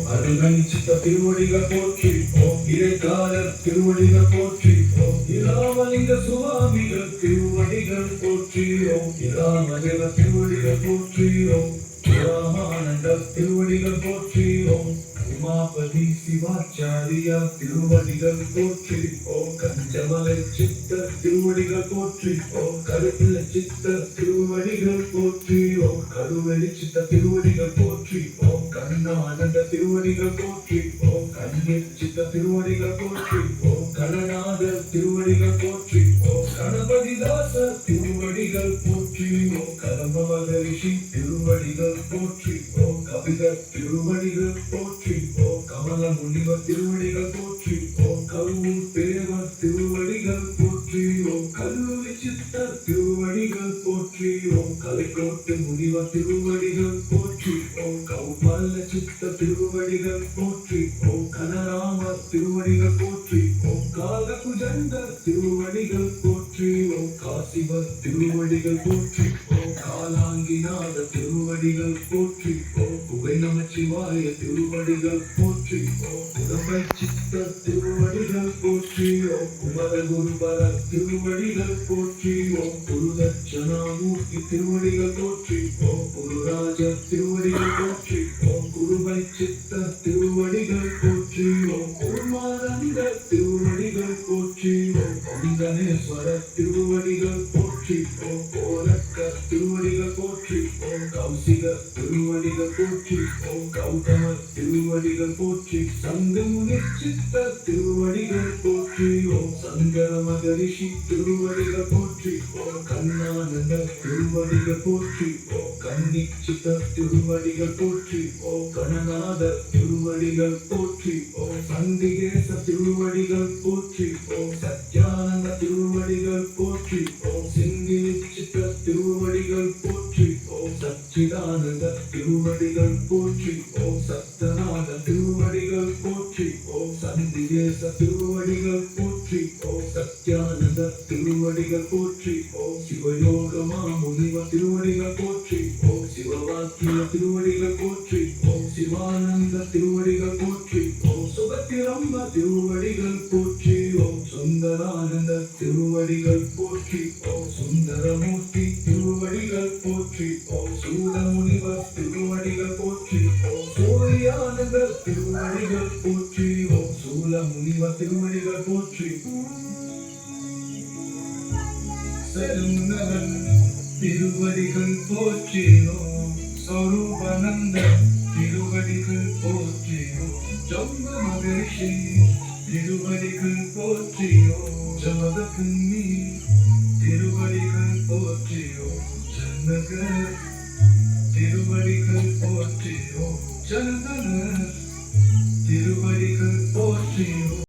அருகன் சித்த திருவடிகள் போற்றி ஓம் இறைக்காலர் திருவடிகள் போற்றி ஓம் இராமலிங்க சுவாமிகள் திருவடிகள் போற்றி ஓம் இராமலிங்க திருவடிகள் போற்றி ஓம் ராமானந்த திருவடிகள் போற்றி ஓம் உமாபதி சிவாச்சாரியா திருவடிகள் போற்றி ஓம் கஞ்சமலை சித்த திருவடிகள் போற்றி ஓம் கருப்பில சித்த திருவடிகள் போற்றி ஓம் கருவெளி சித்த திருவடிகள் போற்றி ஓம் கண்ணானந்த திருவடிகள் போற்றி ஓம் கண்ணீர் சித்த திருவடிகள் போற்றி ஓம் கணநாத திருவடிகள் போற்றி ஓம் கணபதிதாச திருவடிகள் போற்றி ஓம் கர்மமகரிஷி திருவடிகள் போற்றி ஓம் கபிலர் திருவடிகள் போற்றி ஓம் கமல முனிவர் திருவடிகள் போற்றி ஓம் கருவூர் தேவர் திருவடிகள் போற்றி ஓம் கல்லூரி சித்தர் திருவடிகள் போற்றி ஓம் கலைக்கோட்டு முனிவர் திருவடிகள் போற்றி ஓம் கௌபால சித்த திருவடிகள் போற்றி ஓம் கனராமர் திருவடிகள் போற்றி ஓம் காலகுஜண்டர் திருவடிகள் போற்றி ஓம் காசிவர் திருவடிகள் போற்றி ஓம் காலாங்கிநாத திருவடிகள் போற்றி ஓம் புகை நமச்சிவாய திருவடிகள் போற்றி ஓம் புதமை சித்த திருவடிகள் போற்றி ஓம் குமரகுருபர திருவடிகள் போற்றி ஓம் குருதட்சணாமூர்த்தி திருவடிகள் போற்றி ஓம் குருராஜ திருவடிகள் போற்றி ஓம் குருவை சித்த திருவடிகள் போற்றி ஓம் குருமானந்த திருவடிகள் போற்றி ஓம் கங்கணேஸ்வர திருவடிகள் போற்றி ஓம் கோரக்க திருவடிகள் போற்றி ஓம் கௌசிக திருவடிகள் போற்றி ஓம் கௌதம திருவடிகள் போற்றி சங்கமுனி சித்த திருவடிகள் போற்றி ஓம் சங்கர மகரிஷி திருவடிகள் போற்றி ஓம் கண்ணானந்த திருவடிகள் போற்றி ஓம் கன்னி சித்த திருவடிகள் போற்றி ஓம் கணநாத திருவடிகள் போற்றி ஓம் சண்டிகேச திருவடிகள் போற்றி ஓம் சத்யானந்த திருவடிகள் போற்றி ஓம் சிங்கிலி சித்த திருவடிகள் போற்றி ஓம் சச்சிதானந்த திருவடிகள் போற்றி ஓம் சத்தநாத திருவடிகள் போற்றி ஓம் சண்டிகேச திருவடிகள் போற்றி ஓம் சத்யானந்த திருவடிகள் போற்றி ஓம் சிவயோகமா முனிவர் திருவடிகள் போற்றி ஓம் சிவவாக்கிய திருவடிகள் போற்றி ஓம் சிவானந்த திருவடிகள் போற்றி ஓம் சுபத்திரம்ப திருவடிகள் போற்றி ஓம் சுந்தரானந்த திருவடிகள் போற்றி ஓம் சுந்தரமூர்த்தி திருவடிகள் போற்றி ஓம் சூதமுனிவர் திருவடிகள் போற்றி ஓம் சூரியானந்த திருவடிகள் போற்றி ஓம் சூலமுனிவர் திருவடிகள் போற்றி சருணவன் திருவடிகள் போற்றி ஓம் சொரூபானந்த திருவடிகள் போற்றி ஓம் ஜம்ப மகரிஷி திருவடிகள் போற்றி ஓம் ஜமதகன்னி திருவடிகள் போற்றி ஓம் ஜனகர் திருவடிகள் போற்றி ஓம் ஜனதனர் திருவடிகள் போற்றி ஓம்